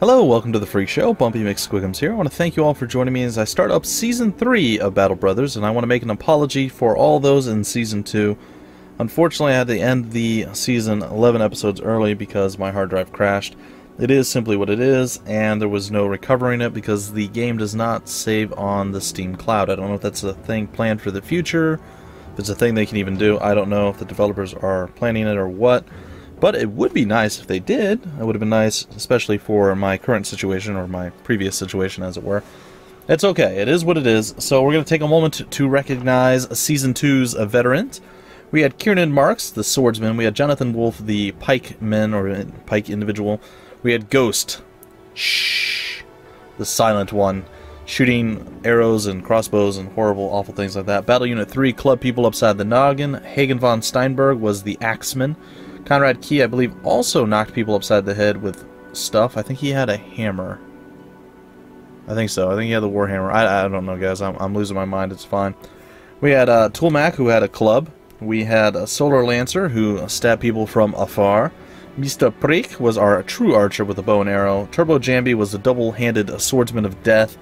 Hello, welcome to the Freak Show. Bumpy McSquigums here. I want to thank you all for joining me as I start up Season 3 of Battle Brothers, and I want to make an apology for all those in Season 2. Unfortunately, I had to end the Season 11 episodes early because my hard drive crashed. It is simply what it is, and there was no recovering it because the game does not save on the Steam Cloud. I don't know if that's a thing planned for the future, if it's a thing they can even do. I don't know if the developers are planning it or what. But it would be nice if they did. It would have been nice, especially for my current situation, or my previous situation, as it were. It's okay. It is what it is. So we're going to take a moment to recognize Season 2's veterans. We had Kieran Marks, the swordsman. We had Jonathan Wolf, the pikeman, or pike individual. We had Ghost, the silent one, shooting arrows and crossbows and horrible, awful things like that. Battle Unit 3, club people upside the noggin. Hagen von Steinberg was the axeman. Conrad Key, I believe, also knocked people upside the head with stuff. I think he had a hammer. I think so. I think he had the Warhammer. I don't know, guys. I'm losing my mind. It's fine. We had Toolmac, who had a club. We had a Solar Lancer, who stabbed people from afar. Mr. Prick was our true archer with a bow and arrow. Turbo Jambi was the double-handed swordsman of death.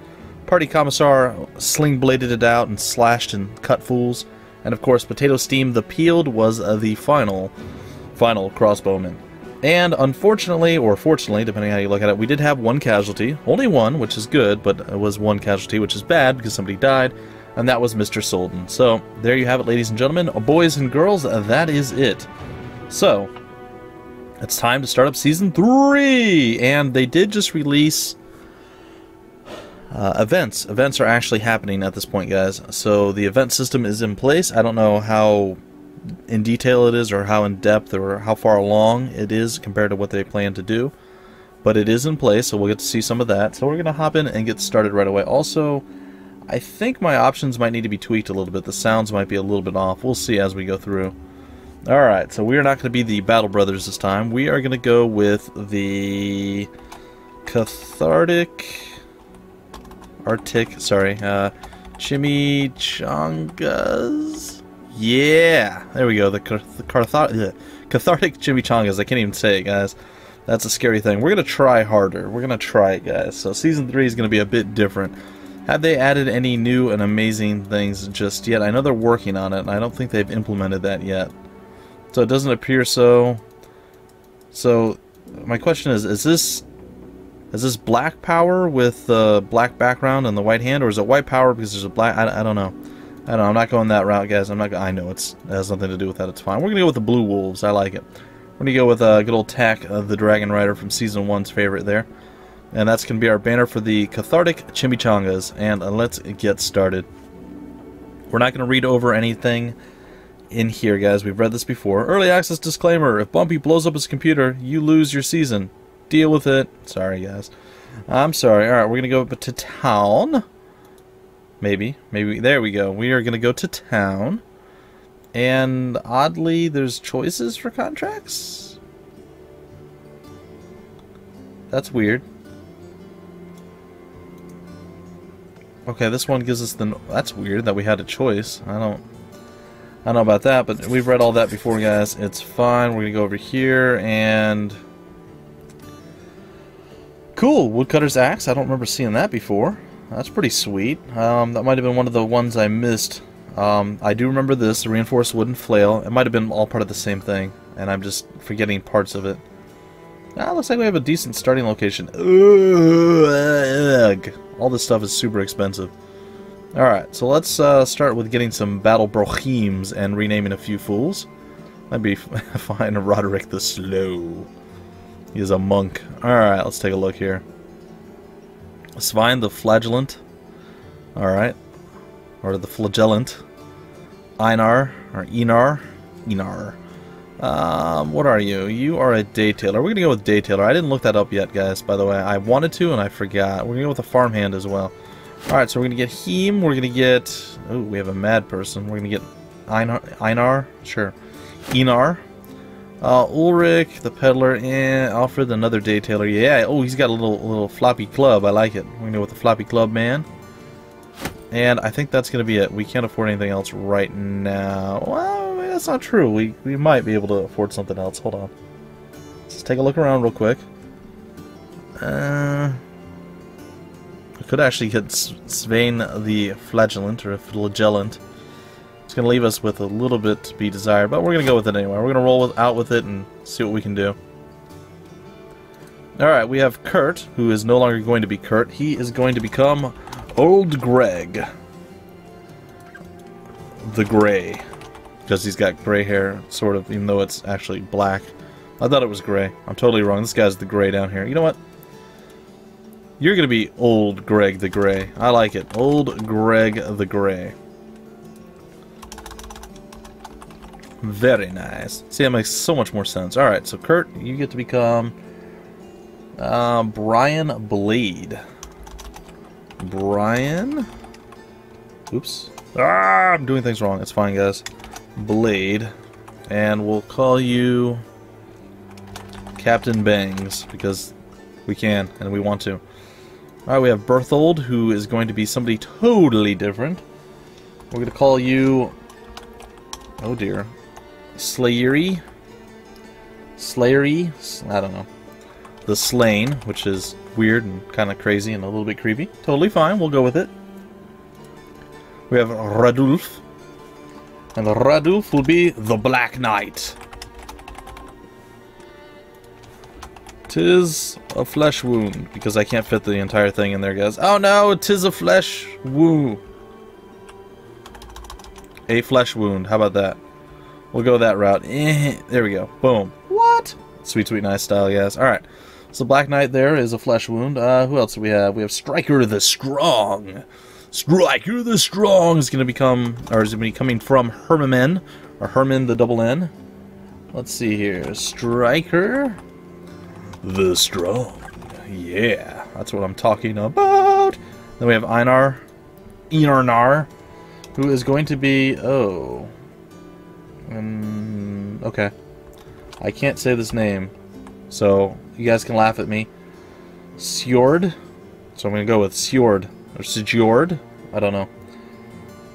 Party Commissar sling-bladed it out and slashed and cut fools. And, of course, Potato Steam the Peeled was the final crossbowman. And unfortunately, or fortunately, depending on how you look at it, we did have one casualty. Only one, which is good, but it was one casualty, which is bad because somebody died, and that was Mr. Solden. So, there you have it, ladies and gentlemen. Boys and girls, that is it. So, it's time to start up Season 3! And they did just release events. Events are actually happening at this point, guys. So, the event system is in place. I don't know how in detail it is, or how in depth, or how far along it is compared to what they plan to do, but it is in place, so we'll get to see some of that. So we're going to hop in and get started right away. Also, I think my options might need to be tweaked a little bit. The sounds might be a little bit off. We'll see as we go through. Alright, so we are not going to be the Battle Brothers this time. We are going to go with the Cathartic Chimichangas. Yeah, there we go. The Cathartic Chimichangas. I can't even say it, guys. That's a scary thing. We're going to try harder. We're going to try it, guys. So Season 3 is going to be a bit different. Have they added any new and amazing things just yet? I know they're working on it, and I don't think they've implemented that yet. So it doesn't appear so. So my question is this black power with the black background and the white hand, or is it white power because there's a black... I don't know. I'm not going that route, guys. I know it has nothing to do with that. It's fine. We're going to go with the Blue Wolves. I like it. We're going to go with good old Tack, the Dragon Rider from Season 1's favorite there. And that's going to be our banner for the Cathartic Chimichangas. And let's get started. We're not going to read over anything in here, guys. We've read this before. Early access disclaimer. If Bumpy blows up his computer, you lose your season. Deal with it. Sorry, guys. I'm sorry. Alright, we're going to go to town. Maybe. There we go. We are going to go to town. And oddly, there's choices for contracts? That's weird. Okay, this one gives us the... That's weird that we had a choice. I don't know about that, but we've read all that before, guys. It's fine. We're going to go over here and... Cool. Woodcutter's Axe. I don't remember seeing that before. That's pretty sweet. That might have been one of the ones I missed. I do remember this, the reinforced wooden flail. It might have been all part of the same thing, and I'm just forgetting parts of it. Looks like we have a decent starting location. Ugh. All this stuff is super expensive. Alright, so let's start with getting some battle brochims and renaming a few fools. That'd be fine. Roderick the Slow. He is a monk. Alright, let's take a look here. Svein the Flagellant. Alright. Or the Flagellant. Einar. Or Enar. What are you? You are a Daytailer. We're going to go with Daytailer. I didn't look that up yet, guys, by the way. I wanted to and I forgot. We're going to go with a farmhand as well. Alright, so we're going to get Heem. We're going to get... Oh, we have a mad person. We're going to get Einar. Sure. Enar. Ulrich, the peddler, and Alfred, another Daytailer. Yeah, oh, he's got a little floppy club. I like it. We're going to go with the floppy club man. And I think that's going to be it. We can't afford anything else right now. Well, that's not true. We might be able to afford something else. Hold on. Let's take a look around real quick. I could actually get Svein the Flagellant, or Flagellant. It's going to leave us with a little bit to be desired, but we're going to go with it anyway. We're going to roll out with it and see what we can do. Alright, we have Kurt, who is no longer going to be Kurt. He is going to become Old Greg. The Gray. Because he's got gray hair, sort of, even though it's actually black. I thought it was gray. I'm totally wrong. This guy's the Gray down here. You know what? You're going to be Old Greg the Gray. I like it. Old Greg the Gray. Very nice. See, that makes so much more sense. Alright, so Kurt, you get to become Brian Blade. Brian? Oops. I'm doing things wrong. It's fine, guys. Blade. And we'll call you Captain Bangs, because we can, and we want to. Alright, we have Berthold, who is going to be somebody totally different. We're going to call you... oh dear. Slayery? Slayery? I don't know. The Slain, which is weird and kind of crazy and a little bit creepy. Totally fine, we'll go with it. We have Radulf. And Radulf will be the Black Knight. 'Tis a flesh wound, because I can't fit the entire thing in there, guys. Oh no, 'tis a flesh wound. A flesh wound, how about that? We'll go that route. There we go. Boom. What? Sweet, sweet, nice style, guys. Alright. So Black Knight there is a flesh wound. Who else do we have? We have Striker the Strong. Striker the Strong is going to become, or is going to be coming from Herman, or Herman the double N. Let's see here. Striker the Strong. Yeah, that's what I'm talking about. Then we have Einar, who is going to be, okay. I can't say this name, so you guys can laugh at me. Sjord. So I'm going to go with Sjord. Or Sjord. I don't know.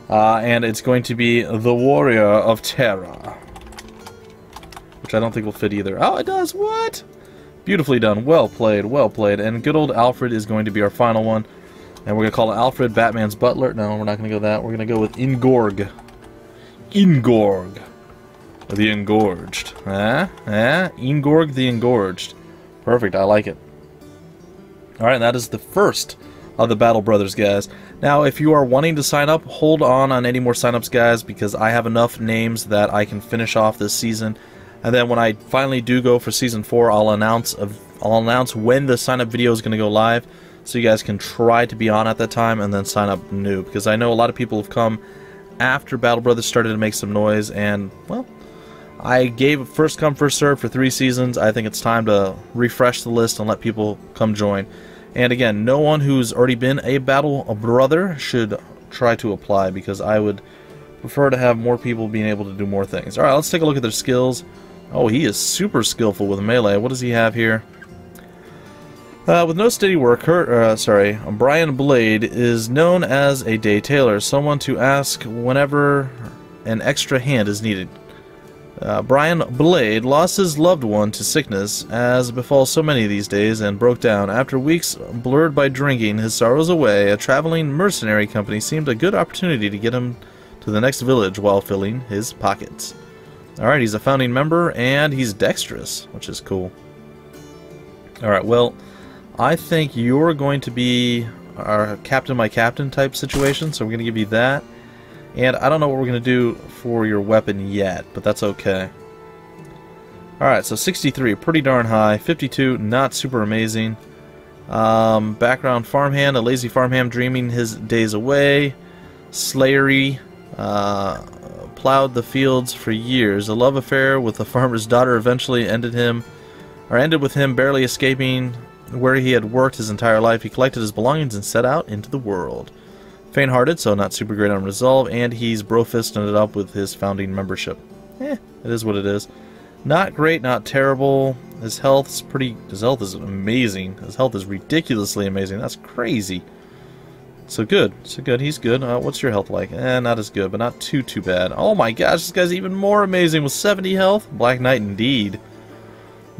And it's going to be the Warrior of Terra. Which I don't think will fit either. Oh, it does? What? Beautifully done. Well played. Well played. And good old Alfred is going to be our final one. And we're going to call it Alfred, Batman's butler. No, we're not going to go that. We're going to go with Ingorg. Ingorg. The Engorged. Ingorg the Engorged. Perfect, I like it. Alright, that is the first of the Battle Brothers, guys. Now, if you are wanting to sign up, hold on any more signups, guys, because I have enough names that I can finish off this season. And then when I finally do go for Season 4, I'll announce when the sign-up video is going to go live, so you guys can try to be on at that time and then sign up new. Because I know a lot of people have come after Battle Brothers started to make some noise, and, well, I gave first come, first serve for 3 seasons. I think it's time to refresh the list and let people come join. And again, no one who's already been a Battle Brother should try to apply, because I would prefer to have more people being able to do more things. Alright, let's take a look at their skills. Oh, he is super skillful with melee. What does he have here? With no steady work, Brian Blade is known as a day tailor, someone to ask whenever an extra hand is needed. Brian Blade lost his loved one to sickness, as befalls so many these days, and broke down. After weeks blurred by drinking his sorrows away, a traveling mercenary company seemed a good opportunity to get him to the next village while filling his pockets. Alright, he's a founding member, and he's dexterous, which is cool. Alright, well, I think you're going to be our captain my captain type situation, so we're going to give you that. And I don't know what we're going to do for your weapon yet, but that's okay. Alright, so 63, pretty darn high. 52, not super amazing. Background farmhand, a lazy farmhand dreaming his days away. Slayery, plowed the fields for years. A love affair with a farmer's daughter eventually ended with him barely escaping where he had worked his entire life. He collected his belongings and set out into the world. Faint-hearted, so not super great on resolve, and he's bro-fisting it up with his founding membership. It is what it is. Not great, not terrible. His health is amazing. His health is ridiculously amazing. That's crazy. So good. So good. He's good. What's your health like? Not as good, but not too bad. Oh my gosh, this guy's even more amazing with 70 health. Black Knight indeed.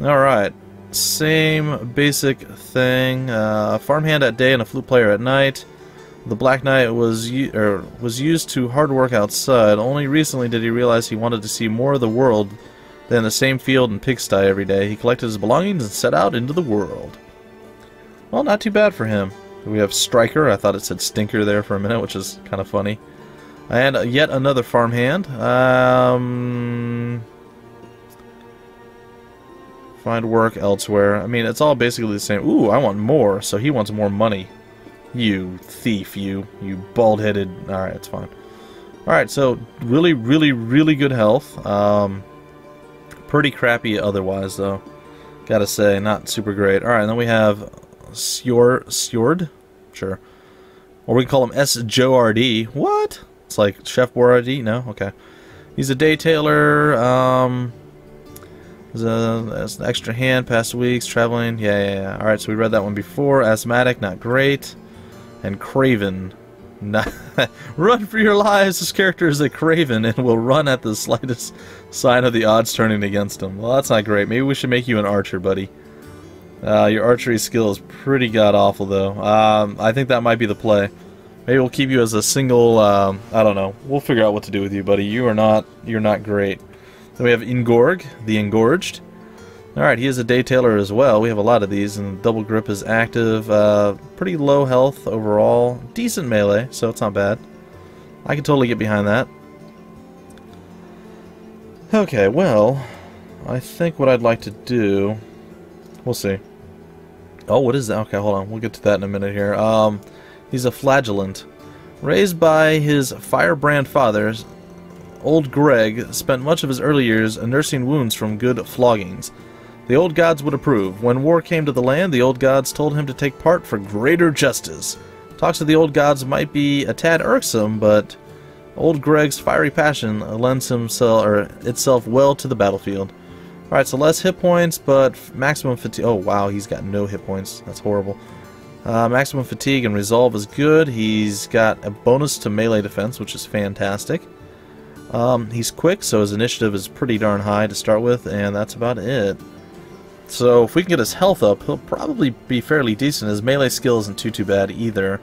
Alright. Same basic thing. A farmhand at day and a flute player at night. The Black Knight was used to hard work outside. Only recently did he realize he wanted to see more of the world than the same field and pigsty every day. He collected his belongings and set out into the world. Well, not too bad for him. We have Striker. I thought it said Stinker there for a minute, which is kind of funny. And yet another farmhand. Find work elsewhere. I mean, it's all basically the same. Ooh, I want more, so he wants more money. You thief, you bald-headed... Alright, it's fine. Alright, so really, really, really good health. Pretty crappy otherwise, though. Gotta say, not super great. Alright, and then we have Sjord? Sure. Or we can call him S-J-O-R-D. What? It's like Chef Boyardee? No? Okay. He's a day tailor. There's an extra hand, past weeks, traveling. Yeah. Alright, so we read that one before. Asthmatic, not great. And Craven. Run for your lives! This character is a Craven and will run at the slightest sign of the odds turning against him. Well, that's not great. Maybe we should make you an archer, buddy. Your archery skill is pretty god-awful, though. I think that might be the play. Maybe we'll keep you as a single, I don't know. We'll figure out what to do with you, buddy. You're not great. Then we have Ingorg, the Engorged. Alright, he is a day tailor as well. We have a lot of these, and double grip is active. Pretty low health overall. Decent melee, so it's not bad. I can totally get behind that. Okay, well, I think what I'd like to do... We'll see. Oh, what is that? Okay, hold on. We'll get to that in a minute here. He's a flagellant. Raised by his firebrand fathers, old Greg spent much of his early years nursing wounds from good floggings. The old gods would approve. When war came to the land, the old gods told him to take part for greater justice. Talks of the old gods might be a tad irksome, but old Greg's fiery passion lends itself well to the battlefield. Alright, so less hit points, but maximum fatigue. Oh, wow, he's got no hit points. That's horrible. Maximum fatigue and resolve is good. He's got a bonus to melee defense, which is fantastic. He's quick, so his initiative is pretty darn high to start with, and that's about it. So if we can get his health up, he'll probably be fairly decent. His melee skill isn't too bad either.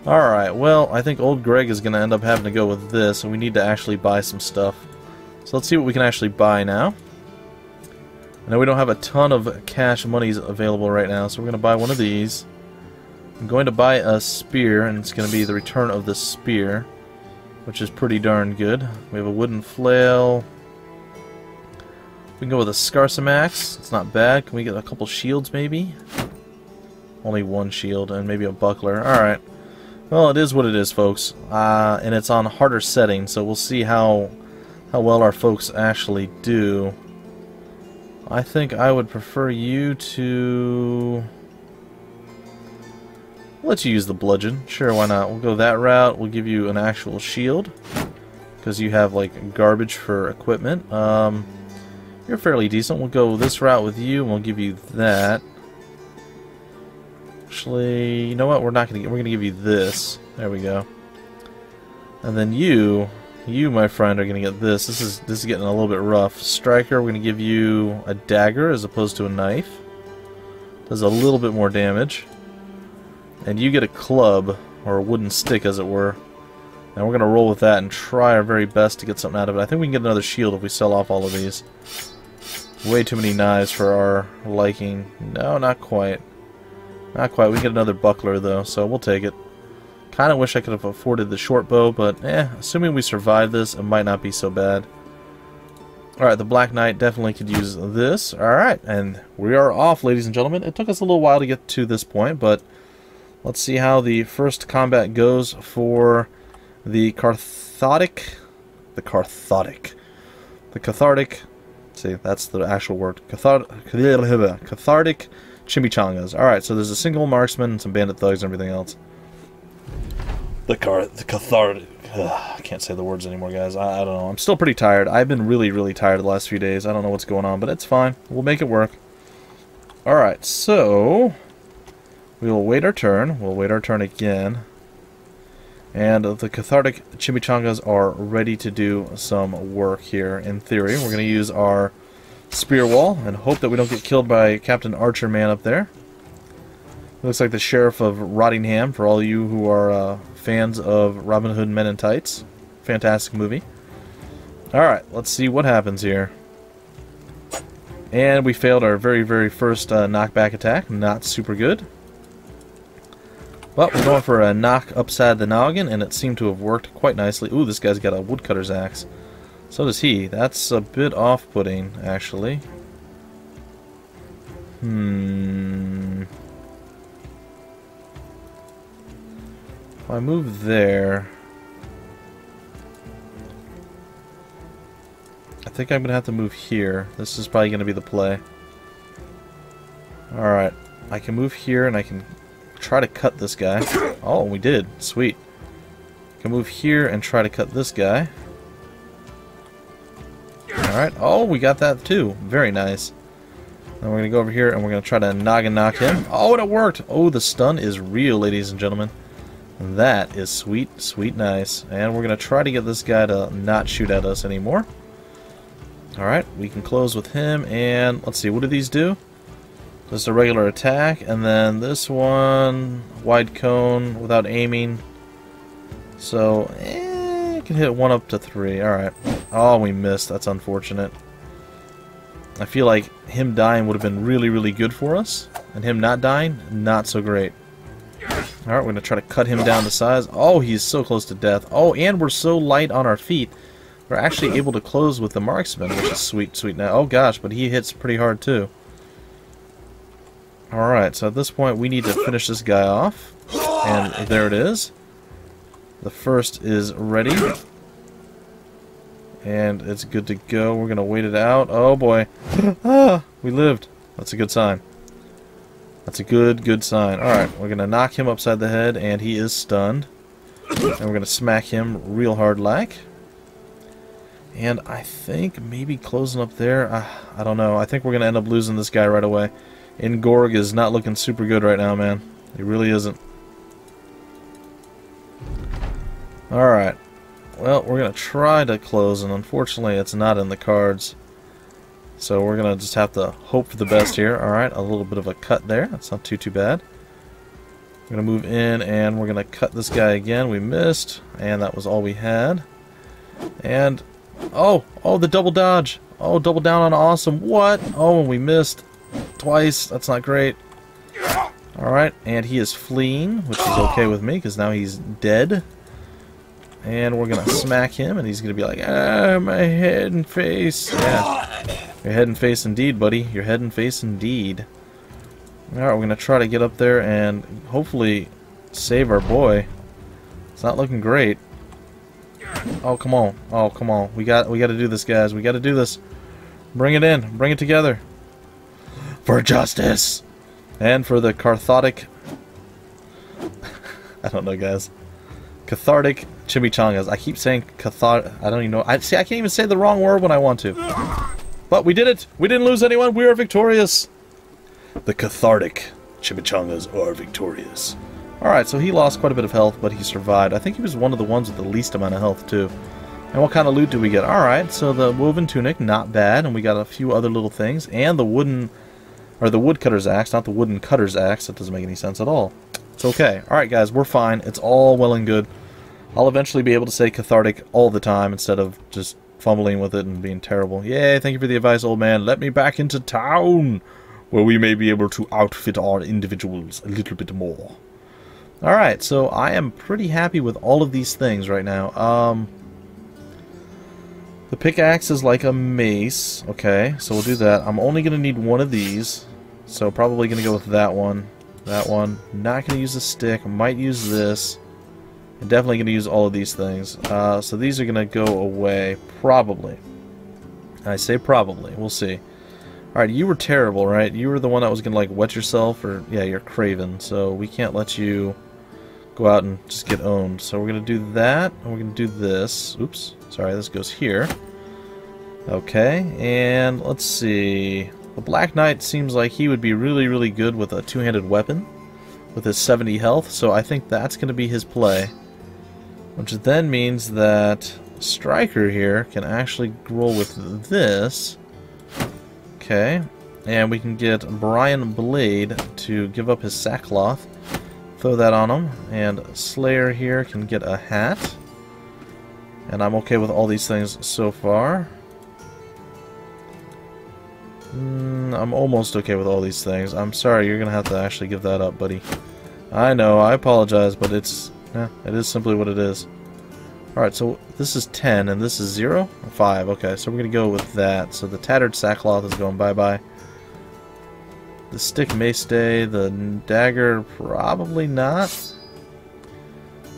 Alright, well, I think old Greg is going to end up having to go with this, and we need to actually buy some stuff. So let's see what we can actually buy now. I know we don't have a ton of cash monies available right now, so we're going to buy one of these. I'm going to buy a spear, and it's going to be the return of the spear, which is pretty darn good. We have a wooden flail. We can go with a Scarsomax. It's not bad. Can we get a couple shields, maybe? Only one shield, and maybe a buckler. Alright. Well, it is what it is, folks. And it's on harder settings, so we'll see how well our folks actually do. I think I would prefer you to... let you use the bludgeon. Sure, why not? We'll go that route. We'll give you an actual shield, because you have, like, garbage for equipment. You're fairly decent. We'll go this route with you, and we'll give you that. Actually, you know what? We're gonna give you this. There we go. And then you, my friend, are gonna get this. This is getting a little bit rough. Striker, we're gonna give you a dagger as opposed to a knife. Does a little bit more damage. And you get a club, or a wooden stick, as it were. And we're gonna roll with that and try our very best to get something out of it. I think we can get another shield if we sell off all of these. Way too many knives for our liking. No, not quite. Not quite. We can get another buckler, though, so we'll take it. Kind of wish I could have afforded the short bow, but assuming we survive this, it might not be so bad. Alright, the Black Knight definitely could use this. Alright, and we are off, ladies and gentlemen. It took us a little while to get to this point, but let's see how the first combat goes for the Cathartic. See, that's the actual word. Cathartic Chimichangas. Alright, so there's a single marksman, some bandit thugs, and everything else. The Cathartic... I can't say the words anymore, guys. I don't know. I'm still pretty tired. I've been really, really tired the last few days. I don't know what's going on, but it's fine. We'll make it work. Alright, so... we will wait our turn. We'll wait our turn again. And the Cathartic Chimichangas are ready to do some work here, in theory. We're going to use our spear wall and hope that we don't get killed by Captain Archer Man up there. Looks like the Sheriff of Rottingham for all you who are fans of Robin Hood Men in Tights. Fantastic movie. Alright, let's see what happens here. And we failed our very, very first knockback attack. Not super good. But we're going for a knock upside the noggin, and it seemed to have worked quite nicely. Ooh, this guy's got a woodcutter's axe. So does he. That's a bit off-putting, actually. If I move there, I think I'm going to have to move here. This is probably going to be the play. Alright, I can move here and I can try to cut this guy. Oh, we did. Sweet. I can move here and try to cut this guy. Alright, oh, we got that too. Very nice. Then we're going to go over here and we're going to try to noggin knock him. Oh, and it worked! Oh, the stun is real, ladies and gentlemen. That is sweet, sweet nice. And we're going to try to get this guy to not shoot at us anymore. Alright, we can close with him, and let's see, what do these do? Just a regular attack, and then this one, wide cone without aiming. So, I can hit 1 up to 3. Alright. Oh, we missed. That's unfortunate. I feel like him dying would have been really, really good for us, and him not dying, not so great. Alright, we're going to try to cut him down to size. Oh, he's so close to death. Oh, and we're so light on our feet. We're actually able to close with the marksman, which is sweet, sweet now. Oh gosh, but he hits pretty hard too. Alright, so at this point we need to finish this guy off. And there it is. The first is ready. And it's good to go. We're going to wait it out. Oh boy. Ah, we lived. That's a good sign. That's a good, good sign. Alright, we're going to knock him upside the head, and he is stunned. And we're going to smack him real hard like. And I think maybe closing up there, I don't know. I think we're going to end up losing this guy right away. Ingorg is not looking super good right now, man. He really isn't. Alright. Well, we're going to try to close, and unfortunately it's not in the cards. So we're going to just have to hope for the best here. Alright, a little bit of a cut there. That's not too bad. We're going to move in, and we're going to cut this guy again. We missed, and that was all we had. And... oh, the double dodge. Oh, double down on awesome. What? Oh, we missed twice. That's not great. Alright, and he is fleeing, which is okay with me, because now he's dead. And we're going to smack him, and he's going to be like, ah, my head and face. Yeah, your head and face indeed, buddy. Your head and face indeed. Alright, we're going to try to get up there and hopefully save our boy. It's not looking great. Oh, come on. Oh, come on. We got to do this, guys. We got to do this. Bring it in. Bring it together. For justice. And for the Cathartic... I don't know, guys. Cathartic Chimichangas. I keep saying Cathartic... I don't even know. I can't even say the wrong word when I want to. But we did it. We didn't lose anyone. We are victorious. The Cathartic Chimichangas are victorious. Alright, so he lost quite a bit of health, but he survived. I think he was one of the ones with the least amount of health, too. And what kind of loot do we get? Alright, so the woven tunic, not bad, and we got a few other little things, and the wooden, or the woodcutter's axe, not the wooden cutter's axe. That doesn't make any sense at all. It's okay. Alright, guys, we're fine. It's all well and good. I'll eventually be able to say cathartic all the time instead of just fumbling with it and being terrible. Yay, thank you for the advice, old man. Let me back into town, where we may be able to outfit our individuals a little bit more. Alright, so I am pretty happy with all of these things right now. The pickaxe is like a mace. Okay, so we'll do that. I'm only going to need one of these, so probably going to go with that one. That one. Not going to use the stick. Might use this. I'm definitely going to use all of these things. So these are going to go away, probably. I say probably. We'll see. Alright, you were terrible, right? You were the one that was going to, like, wet yourself, or... yeah, you're Craven, so we can't let you go out and just get owned. So we're going to do that, and we're going to do this. Oops. Sorry, this goes here. Okay, and let's see. The Black Knight seems like he would be really, really good with a two-handed weapon with his 70 health, so I think that's going to be his play. Which then means that Striker here can actually roll with this. Okay. And we can get Brian Blade to give up his sackcloth. Throw that on him. And Slayer here can get a hat. And I'm okay with all these things so far. I'm almost okay with all these things. I'm sorry, you're going to have to actually give that up, buddy. I know, I apologize, but it is simply what it is. Alright, so this is 10, and this is 0? 5, okay, so we're going to go with that. So the tattered sackcloth is going bye-bye. The stick may stay, the dagger probably not.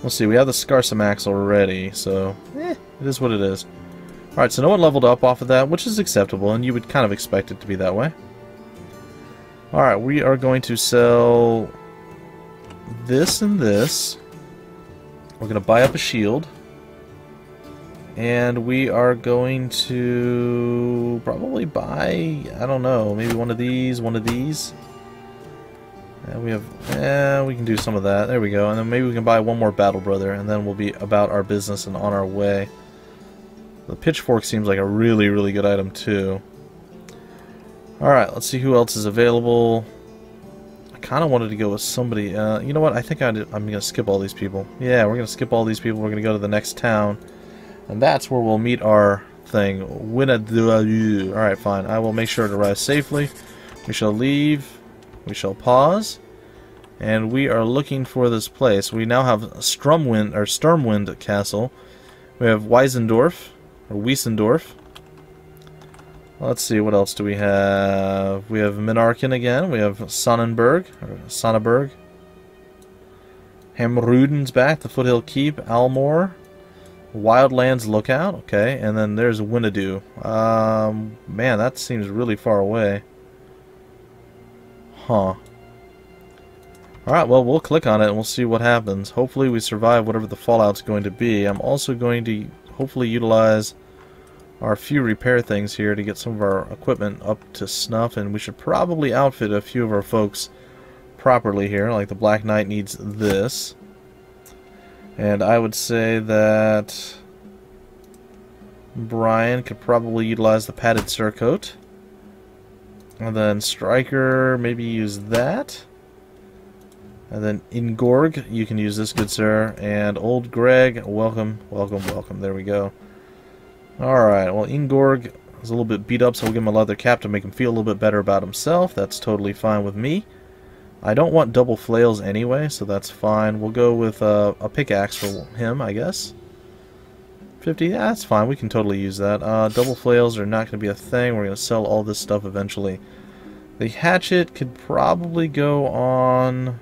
We'll see, we have the Scarsamax already, so it is what it is. Alright, so no one leveled up off of that, which is acceptable, and you would kind of expect it to be that way. Alright, we are going to sell this and this. We're going to buy up a shield. And we are going to probably buy, I don't know, maybe one of these, one of these. And we have, we can do some of that. There we go. And then maybe we can buy one more Battle Brother, and then we'll be about our business and on our way. The pitchfork seems like a really, really good item, too. Alright, let's see who else is available. I kind of wanted to go with somebody. You know what? I think I'm going to skip all these people. Yeah, we're going to skip all these people. We're going to go to the next town. And that's where we'll meet our thing. Alright, fine. I will make sure to arrive safely. We shall leave. We shall pause. And we are looking for this place. We now have Stormwind Castle. We have Weisendorf. Or Wiesendorf. Let's see, what else do we have? We have Minarken again. We have Sonnenberg. Or Sonneberg. Hamruden's back. The Foothill Keep. Almore. Wildlands Lookout, okay, and then there's Winnedu. Man, that seems really far away. Huh. Alright, well, we'll click on it and we'll see what happens. Hopefully we survive whatever the fallout's going to be. I'm also going to hopefully utilize our few repair things here to get some of our equipment up to snuff, and we should probably outfit a few of our folks properly here. Like the Black Knight needs this. And I would say that Brian could probably utilize the padded surcoat. And then Stryker, maybe use that. And then Ingorg, you can use this, good sir. And Old Greg, welcome, welcome, welcome. There we go. Alright, well, Ingorg is a little bit beat up, so we'll give him a leather cap to make him feel a little bit better about himself. That's totally fine with me. I don't want double flails anyway, so that's fine. We'll go with a pickaxe for him, I guess. 50, yeah, that's fine. We can totally use that. Double flails are not going to be a thing. We're going to sell all this stuff eventually. The hatchet could probably go on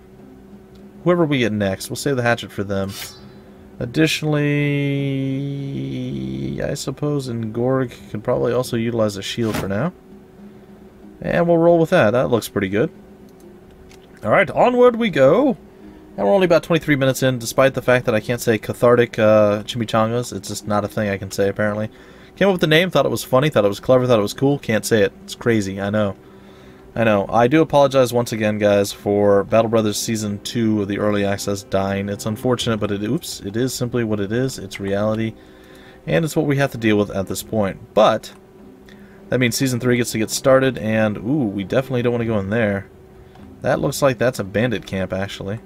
whoever we get next. We'll save the hatchet for them. Additionally, I suppose Ngorg could probably also utilize a shield for now. And we'll roll with that. That looks pretty good. Alright, onward we go. And we're only about 23 minutes in, despite the fact that I can't say Cathartic Chimichangas. It's just not a thing I can say, apparently. Came up with the name, thought it was funny, thought it was clever, thought it was cool. Can't say it. It's crazy, I know. I know. I do apologize once again, guys, for Battle Brothers Season 2 of the Early Access dying. It's unfortunate, but it is simply what it is. It's reality. And it's what we have to deal with at this point. But that means Season 3 gets to get started, and, ooh, we definitely don't want to go in there. That looks like that's a bandit camp, actually.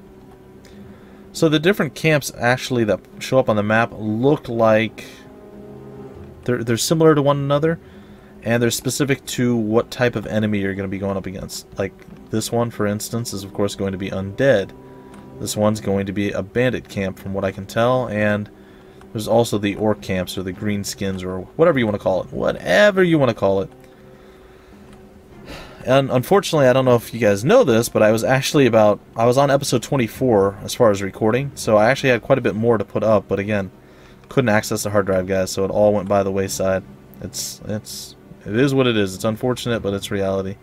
So the different camps, actually, that show up on the map look like they're similar to one another, and they're specific to what type of enemy you're going to be going up against. Like, this one, for instance, is, of course, going to be undead. This one's going to be a bandit camp, from what I can tell, and there's also the orc camps, or the greenskins, or whatever you want to call it. Whatever you want to call it. And unfortunately, I don't know if you guys know this, but I was on episode 24 as far as recording, so I actually had quite a bit more to put up, but again, couldn't access the hard drive, guys, so it all went by the wayside. It is what it is. It's unfortunate, but it's reality.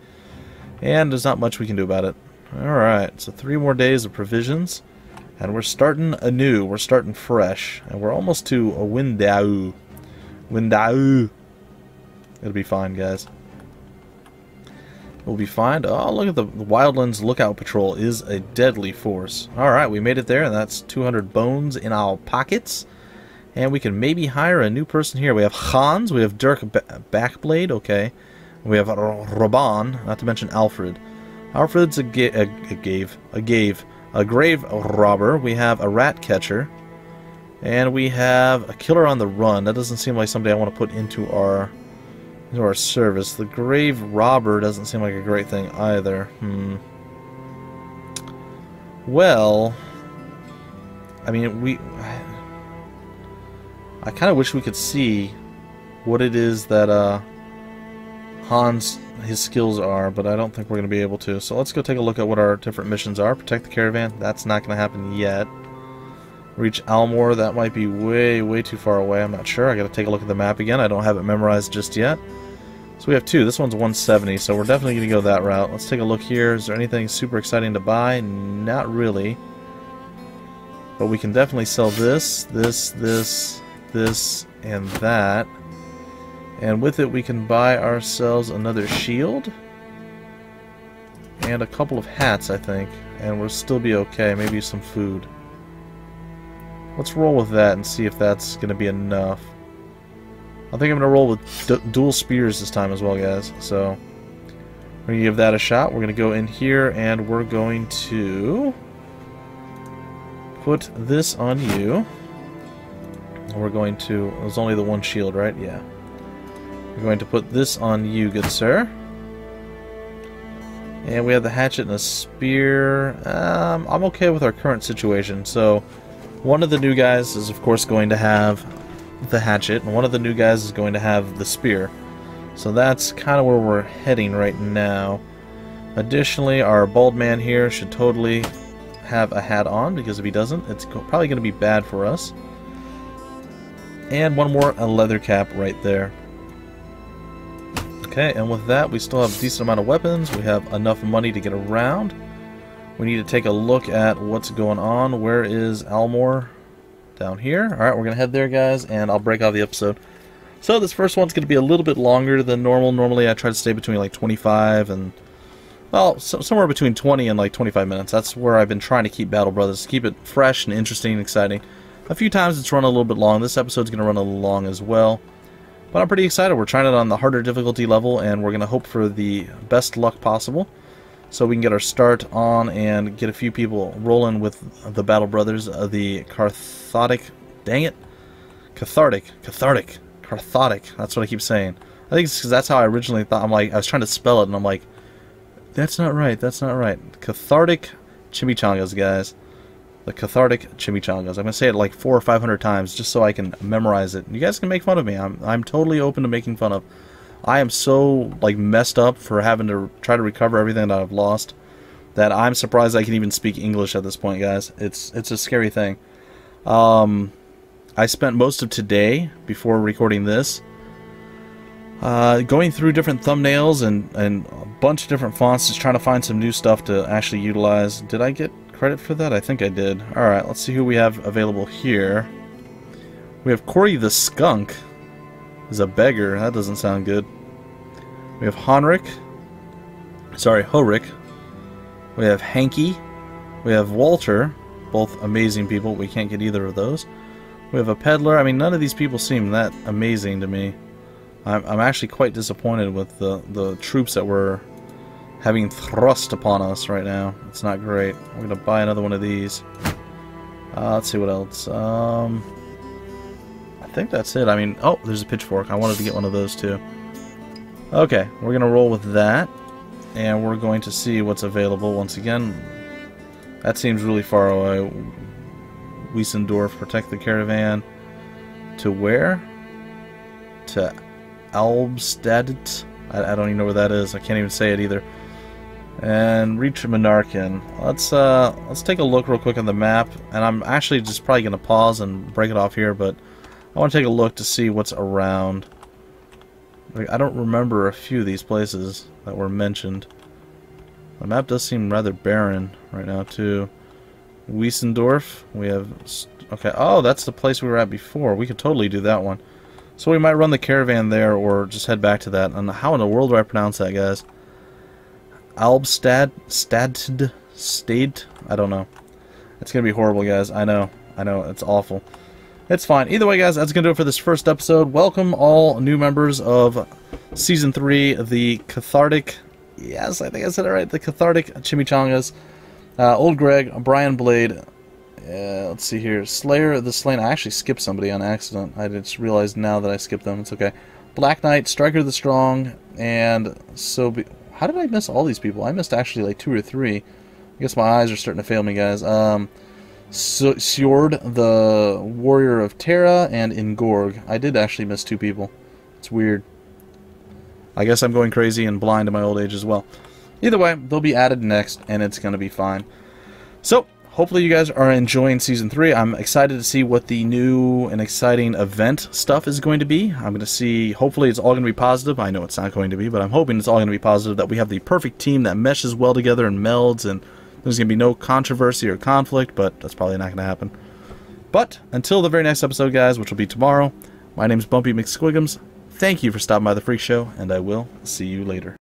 And there's not much we can do about it. Alright, so 3 more days of provisions, and we're starting anew. We're starting fresh, and we're almost to a Windau. Windau. It'll be fine, guys. We'll be fine. Oh, look at the Wildlands Lookout Patrol is a deadly force. Alright, we made it there, and that's 200 bones in our pockets. And we can maybe hire a new person here. We have Hans, we have Dirk Backblade, okay. We have Raban, not to mention Alfred. Alfred's a grave robber. We have a rat catcher. And we have a killer on the run. That doesn't seem like somebody I want to put into our service. The grave robber doesn't seem like a great thing either. Well, I mean, I kind of wish we could see what it is that his skills are, but I don't think we're going to be able to. So let's go take a look at what our different missions are. Protect the caravan. That's not going to happen yet. Reach Almore. That might be way, way too far away. I'm not sure. I got to take a look at the map again. I don't have it memorized just yet. So we have 2. This one's 170, so we're definitely going to go that route. Let's take a look here. Is there anything super exciting to buy? Not really. But we can definitely sell this, and that. And with it we can buy ourselves another shield. And a couple of hats, I think. And we'll still be okay. Maybe some food. Let's roll with that and see if that's going to be enough. I think I'm going to roll with dual spears this time as well, guys. So, we're going to give that a shot. We're going to go in here and we're going to put this on you. We're going to... It was only the one shield, right? Yeah. We're going to put this on you, good sir. And we have the hatchet and a spear. I'm okay with our current situation. So, one of the new guys is, of course, going to have the hatchet, and one of the new guys is going to have the spear. So that's kind of where we're heading right now. Additionally, our bald man here should totally have a hat on, because if he doesn't, it's probably going to be bad for us. And one more, a leather cap right there. Okay, and with that, we still have a decent amount of weapons. We have enough money to get around. We need to take a look at what's going on. Where is Almore? Down here. Alright, we're going to head there, guys, and I'll break off the episode. So this first one's going to be a little bit longer than normal. Normally I try to stay between like 25 and... well, somewhere between 20 and like 25 minutes. That's where I've been trying to keep Battle Brothers. Keep it fresh and interesting and exciting. A few times it's run a little bit long. This episode's going to run a little long as well. But I'm pretty excited. We're trying it on the harder difficulty level, and we're going to hope for the best luck possible, so we can get our start on and get a few people rolling with the Battle Brothers of the Cathartic. Dang it. Cathartic. That's what I keep saying. I think it's because that's how I originally thought. I was trying to spell it, and I'm like, that's not right. Cathartic Chimichangas, guys. The Cathartic Chimichangas. I'm going to say it like 400 or 500 times just so I can memorize it. You guys can make fun of me. I'm totally open to making fun of. I am so like messed up for having to try to recover everything that I've lost that I'm surprised I can even speak English at this point, guys. It's a scary thing. I spent most of today before recording this going through different thumbnails and a bunch of different fonts, just trying to find some new stuff to actually utilize. Did I get credit for that? I think I did. Alright, let's see who we have available here. We have Corey the Skunk. Is a beggar. That doesn't sound good. We have Horik. We have Hanky. We have Walter. Both amazing people. We can't get either of those. We have a peddler. I mean, none of these people seem that amazing to me. I'm actually quite disappointed with the troops that we're having thrust upon us right now. It's not great. We're going to buy another one of these. Let's see what else. I think that's it. I mean, oh, there's a pitchfork. I wanted to get one of those too. Okay, we're going to roll with that. And we're going to see what's available once again. That seems really far away. Wiesendorf, protect the caravan. To where? To Albstadt. I don't even know where that is. I can't even say it either. And reach Monarchin. Let's take a look real quick on the map. And I'm actually just probably going to pause and break it off here, but I want to take a look to see what's around. I don't remember a few of these places that were mentioned. The map does seem rather barren right now too. Wiesendorf. We have... okay, oh, that's the place we were at before. We could totally do that one. So we might run the caravan there or just head back to that. And how in the world do I pronounce that, guys? Albstadt? State? I don't know. It's going to be horrible, guys. I know. It's awful. It's fine. Either way, guys, that's going to do it for this first episode. Welcome all new members of Season 3, the Cathartic... Yes, I think I said it right. The Cathartic Chimichangas. Old Greg, Brian Blade. Let's see here. Slayer the Slain. I actually skipped somebody on accident. I just realized now that I skipped them. It's okay. Black Knight, Striker the Strong, and how did I miss all these people? I missed actually like 2 or 3. I guess my eyes are starting to fail me, guys. Sjord, the Warrior of Terra, and Ingorg. I did actually miss 2 people. It's weird. I guess I'm going crazy and blind in my old age as well. Either way, they'll be added next, and it's going to be fine. So, hopefully you guys are enjoying Season 3. I'm excited to see what the new and exciting event stuff is going to be. I'm going to see, hopefully it's all going to be positive. I know it's not going to be, but I'm hoping it's all going to be positive, that we have the perfect team that meshes well together and melds, and there's going to be no controversy or conflict, but that's probably not going to happen. But, until the very next episode, guys, which will be tomorrow, my name's Bumpy McSquigums. Thank you for stopping by the Freak Show, and I will see you later.